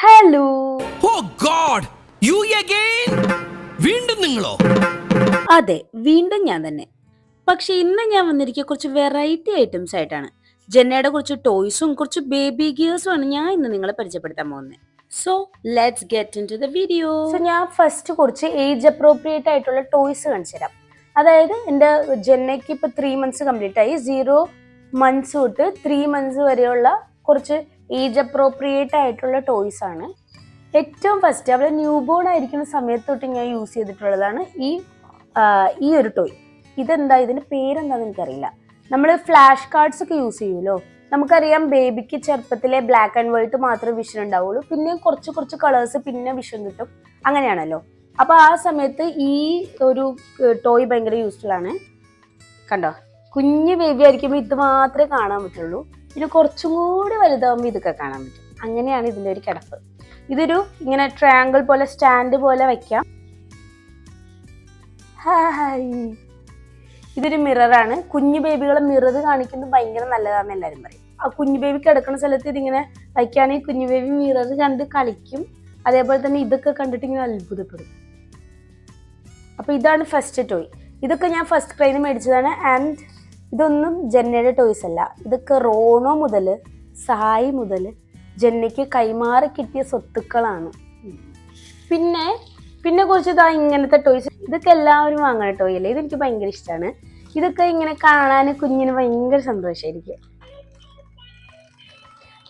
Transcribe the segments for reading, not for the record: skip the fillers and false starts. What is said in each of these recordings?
Hello. Oh God, you again? വീണ്ടും നിങ്ങളോ? അതെ, വീണ്ടും ഞാൻ തന്നെ. പക്ഷെ ഇന്ന് ഞാൻ വന്നിരിക്കുക കുറച്ച് വെറൈറ്റി ഐറ്റംസ് ആയിട്ടാണ്. ജെന്നയുടെ കുറച്ച് ടോയ്സും കുറച്ച് ബേബി ഗിയേഴ്സും ആണ് ഞാൻ ഇന്ന് നിങ്ങളെ പരിചയപ്പെടുത്താൻ പോകുന്നത്. So let's get into the video വീഡിയോ. സോ ഞാൻ ഫസ്റ്റ് കുറച്ച് ഏജ് അപ്രോപ്രിയേറ്റ് ആയിട്ടുള്ള ടോയ്സ് കാണിച്ചു തരാം. അതായത് എൻ്റെ ജെന്നയ്ക്ക് ഇപ്പോൾ 3 months കംപ്ലീറ്റ് ആയി. 0 months തൊട്ട് 3 months വരെയുള്ള കുറച്ച് ഏജ് അപ്രോപ്രിയേറ്റ് ആയിട്ടുള്ള ടോയ്സ് ആണ്. ഏറ്റവും ഫസ്റ്റ് അവളെ ന്യൂ ബോൺ ആയിരിക്കുന്ന സമയത്ത് തൊട്ട് ഞാൻ യൂസ് ചെയ്തിട്ടുള്ളതാണ് ഈ ഒരു ടോയ്. ഇതെന്താ, ഇതിന്റെ പേരെന്താന്ന് എനിക്കറിയില്ല. നമ്മൾ ഫ്ലാഷ് കാർഡ്സ് ഒക്കെ യൂസ് ചെയ്യുമല്ലോ. നമുക്കറിയാം ബേബിക്ക് ചെറുപ്പത്തിലെ ബ്ലാക്ക് ആൻഡ് വൈറ്റ് മാത്രമേ വിഷൻ ഉണ്ടാവുള്ളൂ, പിന്നെ കുറച്ച് കുറച്ച് കളേഴ്സ് പിന്നെ വിഷൻ കിട്ടും, അങ്ങനെയാണല്ലോ. അപ്പൊ ആ സമയത്ത് ഈ ഒരു ടോയ് ഭയങ്കര യൂസ്ഫുൾ ആണ്. കണ്ടോ, കുഞ്ഞു ബേബി ആയിരിക്കുമ്പോൾ ഇത് മാത്രമേ കാണാൻ പറ്റുള്ളൂ, പിന്നെ കുറച്ചും കൂടി വലുതാവുമ്പോൾ ഇതൊക്കെ കാണാൻ പറ്റും. അങ്ങനെയാണ് ഇതിന്റെ ഒരു കിടപ്പ്. ഇതൊരു ഇങ്ങനെ ട്രയാങ്കിൾ പോലെ സ്റ്റാൻഡ് പോലെ വയ്ക്കാം. ഇതൊരു മിററാണ്. കുഞ്ഞു ബേബികളെ മിറർ കാണിക്കുന്നത് ഭയങ്കര നല്ലതാണെന്ന് എല്ലാവരും പറയും. ആ കുഞ്ഞു ബേബി കിടക്കുന്ന സ്ഥലത്ത് ഇതിങ്ങനെ വയ്ക്കുകയാണെങ്കിൽ കുഞ്ഞു ബേബി മിറർ കണ്ട് കളിക്കും. അതേപോലെ തന്നെ ഇതൊക്കെ കണ്ടിട്ട് ഇങ്ങനെ അത്ഭുതപ്പെടും. അപ്പൊ ഇതാണ് ഫസ്റ്റ് ടോയ്. ഇതൊക്കെ ഞാൻ ഫസ്റ്റ് ക്രൈന്ന് മേടിച്ചതാണ്. ആൻഡ് ഇതൊന്നും ജെന്നയുടെ ടോയ്സ് അല്ല. ഇതൊക്കെ റോണോ മുതൽ സായി മുതൽ ജെന്നയ്ക്ക് കൈമാറി കിട്ടിയ സ്വത്തുക്കളാണ്. പിന്നെ കുറച്ച് ഇതാ ഇങ്ങനത്തെ ടോയ്സ്. ഇതൊക്കെ എല്ലാവരും വാങ്ങുന്ന ടോയ് അല്ലേ. ഇതെനിക്ക് ഭയങ്കര ഇഷ്ടമാണ്. ഇതൊക്കെ ഇങ്ങനെ കാണാൻ കുഞ്ഞിന് ഭയങ്കര സന്തോഷമായിരിക്കും.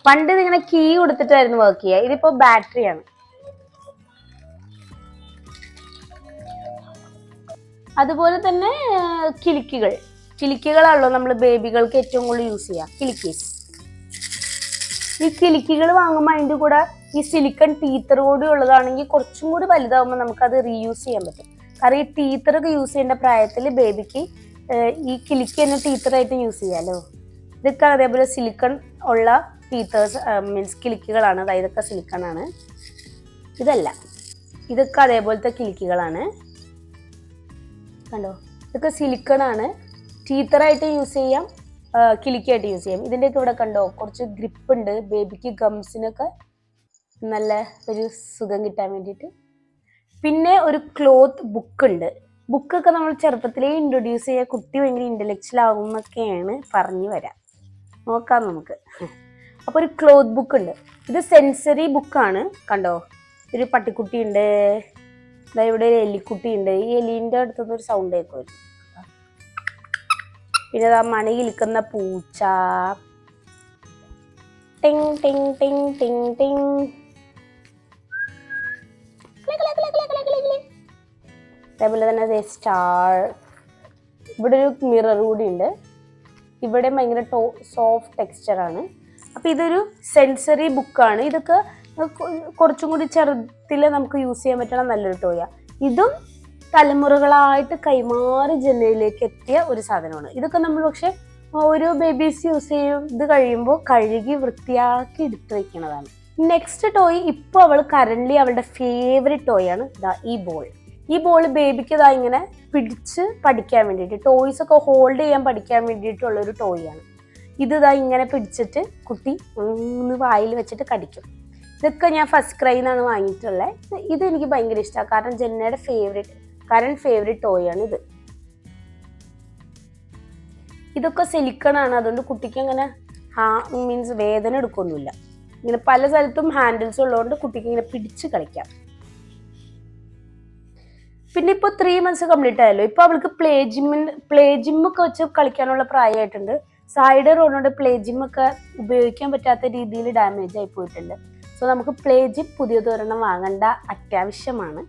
പണ്ട് ഇതിങ്ങനെ കീ കൊടുത്തിട്ടായിരുന്നു വർക്ക് ചെയ്യുക. ഇതിപ്പോ ബാറ്ററിയാണ്. അതുപോലെ തന്നെ കിലിക്കുകളാണല്ലോ നമ്മൾ ബേബികൾക്ക് ഏറ്റവും കൂടുതൽ യൂസ് ചെയ്യുക. കിലിക്കീസ്. ഈ കിലിക്കുകൾ വാങ്ങുമ്പോൾ അതിൻ്റെ കൂടെ ഈ സിലിക്കൺ ടീത്തർ കൂടി ഉള്ളതാണെങ്കിൽ കുറച്ചും കൂടി വലുതാവുമ്പോൾ നമുക്കത് റീയൂസ് ചെയ്യാൻ പറ്റും. കാരണം ഈ ടീത്തറൊക്കെ യൂസ് ചെയ്യേണ്ട പ്രായത്തിൽ ബേബിക്ക് ഈ കിലിക്ക് തന്നെ ടീത്തറായിട്ട് യൂസ് ചെയ്യാമല്ലോ. ഇതൊക്കെ അതേപോലെ സിലിക്കൺ ഉള്ള ടീത്തേഴ്സ് മീൻസ് കിലിക്കുകളാണ്. അതായത് ഇതൊക്കെ സിലിക്കൺ ആണ്. ഇതല്ല, ഇതൊക്കെ അതേപോലത്തെ കിലിക്കുകളാണ്. കണ്ടോ, ഇതൊക്കെ സിലിക്കൺ ആണ്. ടീത്തറായിട്ട് യൂസ് ചെയ്യാം, കിലിക്കായിട്ട് യൂസ് ചെയ്യാം. ഇതിൻ്റെയൊക്കെ ഇവിടെ കണ്ടോ കുറച്ച് ഗ്രിപ്പ് ഉണ്ട്. ബേബിക്ക് ഗംസിനൊക്കെ നല്ല ഒരു സുഖം കിട്ടാൻ വേണ്ടിയിട്ട്. പിന്നെ ഒരു ക്ലോത്ത് ബുക്ക് ഉണ്ട്. ബുക്കൊക്കെ നമ്മൾ ചെറുപ്പത്തിലേ ഇൻട്രൊഡ്യൂസ് ചെയ്യുക, കുട്ടി ഭയങ്കര ഇൻ്റലക്ച്വൽ ആകുമെന്നൊക്കെയാണ് പറഞ്ഞു വരാം. നോക്കാം നമുക്ക്. അപ്പോൾ ഒരു ക്ലോത്ത് ബുക്ക് ഉണ്ട്. ഇത് സെൻസറി ബുക്കാണ്. കണ്ടോ, ഒരു പട്ടിക്കുട്ടി ഉണ്ട്, ഇവിടെ ഒരു എലിക്കുട്ടി ഉണ്ട്. ഈ എലീൻ്റെ അടുത്തുനിന്ന് ഒരു സൗണ്ട് കേൾക്കും. പിന്നെ ആ മണി കിളിക്കുന്ന പൂച്ച, ടിങ് ടിങ് ടിങ് ടിങ് ടിങ്. അതേപോലെ തന്നെ സ്റ്റാർ. ഇവിടെ ഒരു മിറർ കൂടി ഉണ്ട്. ഇവിടെ ഭയങ്കര സോഫ്റ്റ് ടെക്സ്ചറാണ്. അപ്പം ഇതൊരു സെൻസറി ബുക്കാണ്. ഇതൊക്കെ കുറച്ചും കൂടി ചെറുതിൽ നമുക്ക് യൂസ് ചെയ്യാൻ പറ്റണ നല്ലൊരു ടോയാണ്. ഇതും തലമുറകളായിട്ട് കൈമാറി ജനലിലേക്ക് എത്തിയ ഒരു സാധനമാണ്. ഇതൊക്കെ നമ്മൾ പക്ഷെ ഓരോ ബേബീസ് യൂസ് ചെയ്ത് കഴിയുമ്പോൾ കഴുകി വൃത്തിയാക്കി എടുത്തു വെക്കണതാണ്. നെക്സ്റ്റ് ടോയ് ഇപ്പോൾ അവൾ കറന്റ് അവളുടെ ഫേവറേറ്റ് ടോയാണ് ഈ ബോൾ. ഈ ബോൾ ബേബിക്ക് ഇതാ ഇങ്ങനെ പിടിച്ച് പഠിക്കാൻ വേണ്ടിയിട്ട്, ടോയ്സ് ഒക്കെ ഹോൾഡ് ചെയ്യാൻ പഠിക്കാൻ വേണ്ടിയിട്ടുള്ള ഒരു ടോയാണ്. ഇതാ ഇങ്ങനെ പിടിച്ചിട്ട് കുട്ടി വായിൽ വെച്ചിട്ട് കടിക്കും. ഇതൊക്കെ ഞാൻ ഫസ്റ്റ് ക്രൈന്നാണ് വാങ്ങിയിട്ടുള്ളത്. ഇത് എനിക്ക് ഭയങ്കര ഇഷ്ടമാണ്. കാരണം ജെന്നയുടെ കറന്റ് ഫേവറേറ്റ് ടോയാണ് ഇത്. ഇതൊക്കെ സിലിക്കണാണ്. അതുകൊണ്ട് കുട്ടിക്ക് അങ്ങനെ മീൻസ് വേദന എടുക്കൊന്നുമില്ല. ഇങ്ങനെ പല സ്ഥലത്തും ഹാൻഡിൽസ് ഉള്ളതുകൊണ്ട് കുട്ടിക്ക് ഇങ്ങനെ പിടിച്ച് കളിക്കാം. പിന്നെ ഇപ്പോൾ 3 months കംപ്ലീറ്റ് ആയല്ലോ. ഇപ്പൊ അവൾക്ക് പ്ലേ ജിമ്മൊക്കെ വെച്ച് കളിക്കാനുള്ള പ്രായമായിട്ടുണ്ട്. സായിയുടെ റോണോടെ പ്ലേ ജിമ്മൊക്കെ ഉപയോഗിക്കാൻ പറ്റാത്ത രീതിയിൽ ഡാമേജ് ആയി പോയിട്ടുണ്ട്. സോ നമുക്ക് പ്ലേ ജിം പുതിയതൊരെണ്ണം വാങ്ങേണ്ട അത്യാവശ്യമാണ്.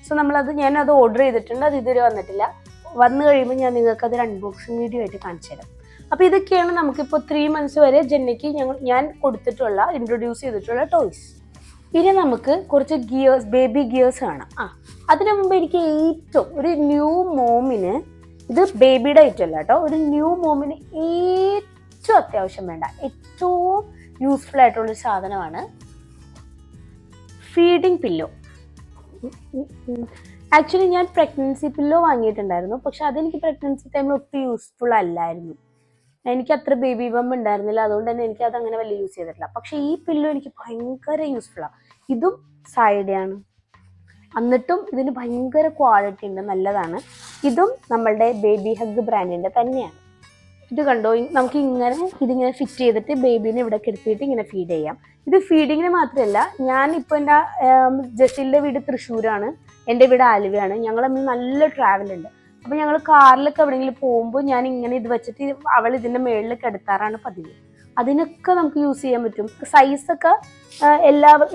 സോ ഞാനത് ഓർഡർ ചെയ്തിട്ടുണ്ട്. അത് ഇതുവരെ വന്നിട്ടില്ല. വന്നു കഴിയുമ്പോൾ ഞാൻ നിങ്ങൾക്ക് അതൊരു അൺബോക്സിങ് വീഡിയോ ആയിട്ട് കാണിച്ചു തരാം. അപ്പോൾ ഇതൊക്കെയാണ് നമുക്കിപ്പോൾ 3 months വരെ ജെന്നയ്ക്ക് ഞാൻ ഇൻട്രൊഡ്യൂസ് ചെയ്തിട്ടുള്ള ടോയ്സ്. ഇനി നമുക്ക് കുറച്ച് ബേബി ഗിയേഴ്സ് കാണാം. അതിനു മുമ്പ് എനിക്ക് ഒരു ന്യൂ മോമിന്, ഇത് ബേബിയുടെ ഐറ്റം അല്ല കേട്ടോ, ഒരു ന്യൂ മോമിന് ഏറ്റവും അത്യാവശ്യം വേണ്ട ഏറ്റവും യൂസ്ഫുൾ ആയിട്ടുള്ളൊരു സാധനമാണ് ഫീഡിങ് പില്ലോ. ആക്ച്വലി ഞാൻ പ്രഗ്നൻസി പില്ലോ വാങ്ങിയിട്ടുണ്ടായിരുന്നു. പക്ഷെ അതെനിക്ക് പ്രഗ്നൻസി ടൈമിൽ ഒട്ടും യൂസ്ഫുൾ അല്ലായിരുന്നു. എനിക്ക് അത്ര ബേബി ബം ഉണ്ടായിരുന്നില്ല, അതുകൊണ്ട് തന്നെ എനിക്ക് അത് അങ്ങനെ വലിയ യൂസ് ചെയ്തിട്ടില്ല. പക്ഷെ ഈ പില്ലോ എനിക്ക് ഭയങ്കര യൂസ്ഫുള്ളാണ്. ഇതും സായിഡയാണ്, എന്നിട്ടും ഇതിന് ഭയങ്കര ക്വാളിറ്റി ഉണ്ട്, നല്ലതാണ്. ഇതും നമ്മളുടെ ബേബി ഹഗ് ബ്രാൻഡിന്റെ തന്നെയാണ്. ഇത് കണ്ടോ, നമുക്ക് ഇതിങ്ങനെ ഫിറ്റ് ചെയ്തിട്ട് ബേബീനെ ഇവിടെ കിടത്തിയിട്ട് ഇങ്ങനെ ഫീഡ് ചെയ്യാം. ഇത് ഫീഡിങ്ങിന് മാത്രമല്ല, ഞാൻ ഇപ്പോൾ എൻ്റെ ജസീലിൻ്റെ വീട് തൃശ്ശൂരാണ്, എൻ്റെ വീട് ആലുവയാണ്. ഞങ്ങൾ തമ്മിൽ നല്ല ട്രാവൽ ഉണ്ട്. അപ്പോൾ ഞങ്ങൾ കാറിലൊക്കെ എവിടെയെങ്കിലും പോകുമ്പോൾ ഞാൻ ഇങ്ങനെ ഇത് വെച്ചിട്ട് അവൾ ഇതിൻ്റെ മുകളിൽ കിടത്താറാണ് പതിവ്. അതിനൊക്കെ നമുക്ക് യൂസ് ചെയ്യാൻ പറ്റും. സൈസൊക്കെ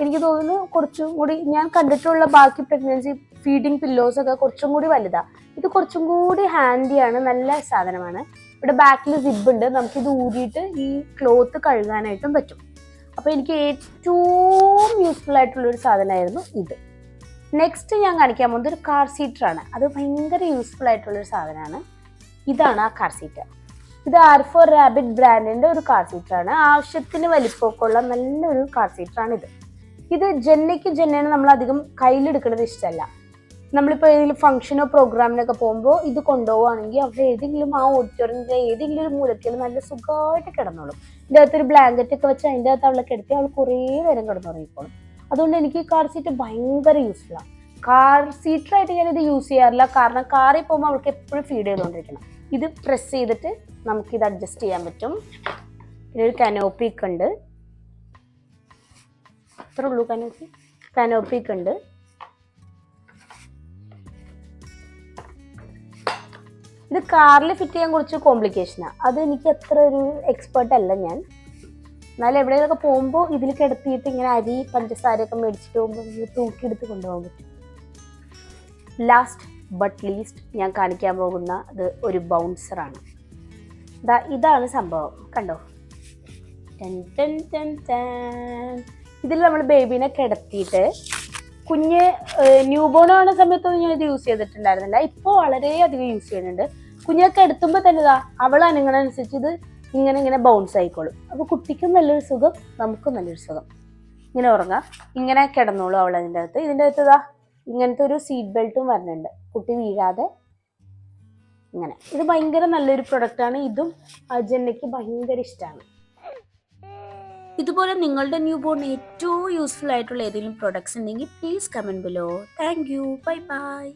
എനിക്ക് തോന്നുന്നു കുറച്ചും കൂടി ഞാൻ കണ്ടിട്ടുള്ള ബാക്കി പ്രഗ്നൻസി ഫീഡിങ് പില്ലോസൊക്കെ കുറച്ചും കൂടി വലുതാണ്. ഇത് കുറച്ചും കൂടി ഹാൻഡിയാണ്, നല്ല സാധനമാണ്. ഇവിടെ ബാക്കിൽ സിബ് ഉണ്ട്, നമുക്കിത് ഊരിയിട്ട് ഈ ക്ലോത്ത് കഴുകാനായിട്ടും പറ്റും. അപ്പോൾ എനിക്ക് ഏറ്റവും യൂസ്ഫുൾ ആയിട്ടുള്ളൊരു സാധനമായിരുന്നു ഇത്. നെക്സ്റ്റ് ഞാൻ കാണിക്കാൻ പോകുന്നത് ഒരു കാർ സീറ്ററാണ്. അത് ഭയങ്കര യൂസ്ഫുൾ ആയിട്ടുള്ളൊരു സാധനമാണ്. ഇതാണ് ആ കാർ സീറ്റർ. ഇത് R4 റാബിറ്റ് ബ്രാൻഡിൻ്റെ ഒരു കാർ സീറ്ററാണ്. ആവശ്യത്തിന് വലിപ്പമൊക്കെ ഉള്ള നല്ലൊരു കാർ സീറ്ററാണ് ഇത്. ഇത് ജെന്നേനെ നമ്മൾ അധികം കയ്യിലെടുക്കുന്നത് ഇഷ്ടമല്ല. നമ്മളിപ്പോൾ ഏതെങ്കിലും ഫംഗ്ഷനോ പ്രോഗ്രാമിനൊക്കെ പോകുമ്പോൾ ഇത് കൊണ്ടുപോവുകയാണെങ്കിൽ അവിടെ ഏതെങ്കിലും ആ ഓഡിറ്റോറിയത്തിൻ്റെ ഏതെങ്കിലും ഒരു മൂലത്തിൽ നല്ല സുഖമായിട്ട് കിടന്നോളും. ഇതിൻ്റെ അകത്തൊരു ബ്ലാങ്കറ്റ് ഒക്കെ വെച്ച് അതിൻ്റെ അകത്ത് അവളെ കിടത്തി അവൾ കുറേ നേരം കിടന്നുറങ്ങിക്കോളും. അതുകൊണ്ട് എനിക്ക് കാർ സീറ്റ് ഭയങ്കര യൂസ്ഫുള്ളാണ്. കാർ സീറ്ററായിട്ട് ഞാനിത് യൂസ് ചെയ്യാറില്ല, കാരണം കാറിൽ പോകുമ്പോൾ അവൾക്ക് എപ്പോഴും ഫീഡ് ചെയ്തുകൊണ്ടിരിക്കണം. ഇത് പ്രസ് ചെയ്തിട്ട് നമുക്കിത് അഡ്ജസ്റ്റ് ചെയ്യാൻ പറ്റും. ഇതിനൊരു കനോപ്പിക്ക് ഉണ്ട്, അത്രേ ഉള്ളൂ. കനോപ്പിക്ക് ഉണ്ട്. ഇത് കാറിൽ ഫിറ്റ് ചെയ്യാൻ കുറച്ച് കോംപ്ലിക്കേഷനാണ്. അത് എനിക്ക് അത്ര ഒരു എക്സ്പേർട്ട് അല്ല ഞാൻ. എന്നാലും എവിടെയെങ്കിലൊക്കെ പോകുമ്പോൾ ഇതിൽ കിടത്തിയിട്ട് ഇങ്ങനെ അരി പഞ്ചസാരയൊക്കെ മേടിച്ചിട്ട് പോകുമ്പോൾ തൂക്കിയെടുത്ത് കൊണ്ടുപോകാൻ പറ്റും. ലാസ്റ്റ് ബട്ട് ലീസ്റ്റ് ഞാൻ കാണിക്കാൻ പോകുന്ന അത് ഒരു ബൗൺസറാണ്. ഇതാണ് സംഭവം, കണ്ടോ. ഇതിൽ നമ്മൾ ബേബീനെ കിടത്തിയിട്ട് കുഞ്ഞ് ന്യൂ ബോൺ ആവുന്ന സമയത്തൊന്നും ഞാൻ ഇത് യൂസ് ചെയ്തിട്ടുണ്ടായിരുന്നില്ല. ഇപ്പോൾ വളരെയധികം യൂസ് ചെയ്യുന്നുണ്ട്. കുഞ്ഞൊക്കെ എടുത്തുമ്പോൾ തന്നെ അവൾ അനങ്ങണനുസരിച്ച് ഇത് ഇങ്ങനെ ബൗൺസ് ആയിക്കോളും. അപ്പോൾ കുട്ടിക്കും നല്ലൊരു സുഖം, നമുക്കും നല്ലൊരു സുഖം. ഇങ്ങനെ ഉറങ്ങാം, ഇങ്ങനെ കിടന്നോളൂ അവൾ. ഇതിൻ്റെ അകത്ത് ഇങ്ങനത്തെ ഒരു സീറ്റ് ബെൽറ്റും വരുന്നുണ്ട്, കുട്ടി വീഴാതെ. ഇങ്ങനെ ഇത് ഭയങ്കര നല്ലൊരു പ്രൊഡക്റ്റാണ്. ഇതും ജെന്നയ്ക്ക് ഭയങ്കര ഇഷ്ടമാണ്. ഇതുപോലെ നിങ്ങളുടെ ന്യൂ ബോർണിന് ഏറ്റവും യൂസ്ഫുൾ ആയിട്ടുള്ള ഏതെങ്കിലും പ്രൊഡക്ട്സ് ഉണ്ടെങ്കിൽ please comment below. Thank you, bye bye.